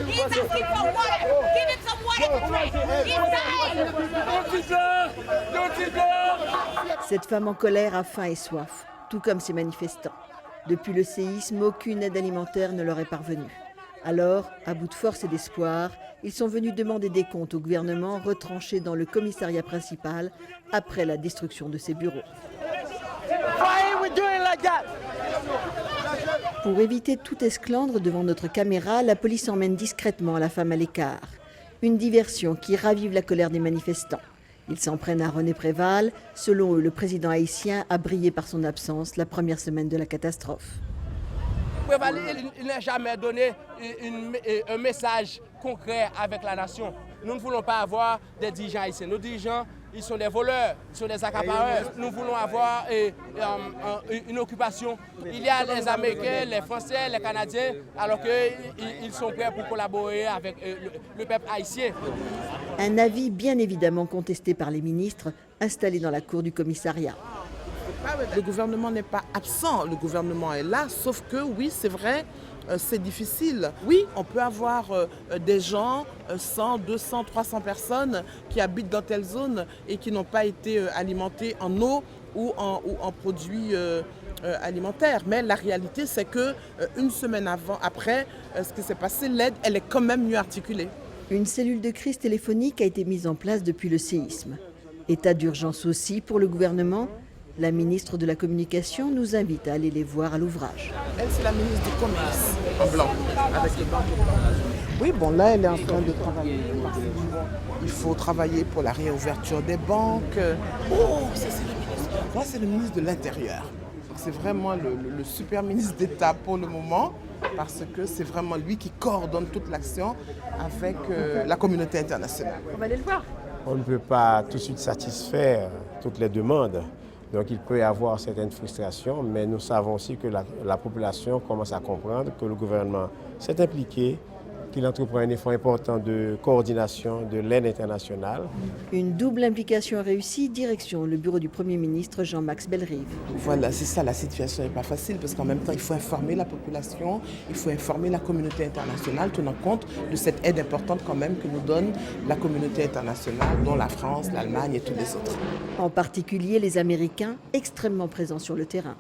He's asking for water. Give him some water to drink. He's dying. Cette femme en colère a faim et soif, tout comme ces manifestants. Depuis le séisme, aucune aide alimentaire ne leur est parvenue. Alors, à bout de force et d'espoir, ils sont venus demander des comptes au gouvernement retranché dans le commissariat principal après la destruction de ses bureaux. Pour éviter tout esclandre devant notre caméra, la police emmène discrètement la femme à l'écart. Une diversion qui ravive la colère des manifestants. Ils s'en prennent à René Préval. Selon eux, le président haïtien a brillé par son absence la première semaine de la catastrophe. Préval, il n'a jamais donné un message concret avec la nation. Nous ne voulons pas avoir des dirigeants haïtiens. Nos dirigeants, ils sont des voleurs, ils sont des accapareurs. Nous voulons avoir une occupation. Il y a les Américains, les Français, les Canadiens, alors qu'ils sont prêts pour collaborer avec le peuple haïtien. Un avis bien évidemment contesté par les ministres installés dans la cour du commissariat. Le gouvernement n'est pas absent, le gouvernement est là, sauf que oui, c'est vrai, c'est difficile. Oui, on peut avoir des gens, 100, 200, 300 personnes qui habitent dans telle zone et qui n'ont pas été alimentés en eau ou en produits alimentaires. Mais la réalité, c'est qu'une semaine après ce qui s'est passé, l'aide, elle est quand même mieux articulée. Une cellule de crise téléphonique a été mise en place depuis le séisme. État d'urgence aussi pour le gouvernement. La ministre de la Communication nous invite à aller les voir à l'ouvrage. Elle, c'est la ministre du Commerce, en blanc, avec les banques. Oui, bon, là, elle est en train de travailler. Il faut travailler pour la réouverture des banques. Oh, ça, c'est le ministre. Moi, c'est le ministre de l'Intérieur. C'est vraiment le super ministre d'État pour le moment, parce que c'est vraiment lui qui coordonne toute l'action avec la communauté internationale. On va aller le voir. On ne peut pas tout de suite satisfaire toutes les demandes. Donc il peut y avoir certaines frustrations, mais nous savons aussi que la population commence à comprendre que le gouvernement s'est impliqué, qu'il entreprend un effort important de coordination de l'aide internationale. Une double implication réussie, direction le bureau du Premier ministre Jean-Max Bellerive. Voilà, c'est ça, la situation n'est pas facile parce qu'en même temps, il faut informer la population, il faut informer la communauté internationale, tenant compte de cette aide importante quand même que nous donne la communauté internationale, dont la France, l'Allemagne et tous les autres. En particulier les Américains, extrêmement présents sur le terrain.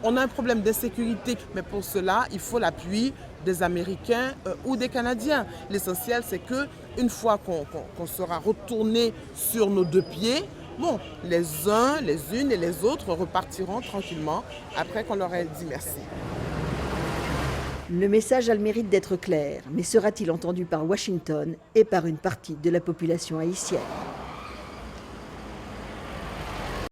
On a un problème d'insécurité, mais pour cela, il faut l'appui des Américains ou des Canadiens. L'essentiel, c'est qu'une fois qu'on sera retourné sur nos deux pieds, bon, les uns, les unes et les autres repartiront tranquillement après qu'on leur ait dit merci. Le message a le mérite d'être clair, mais sera-t-il entendu par Washington et par une partie de la population haïtienne ?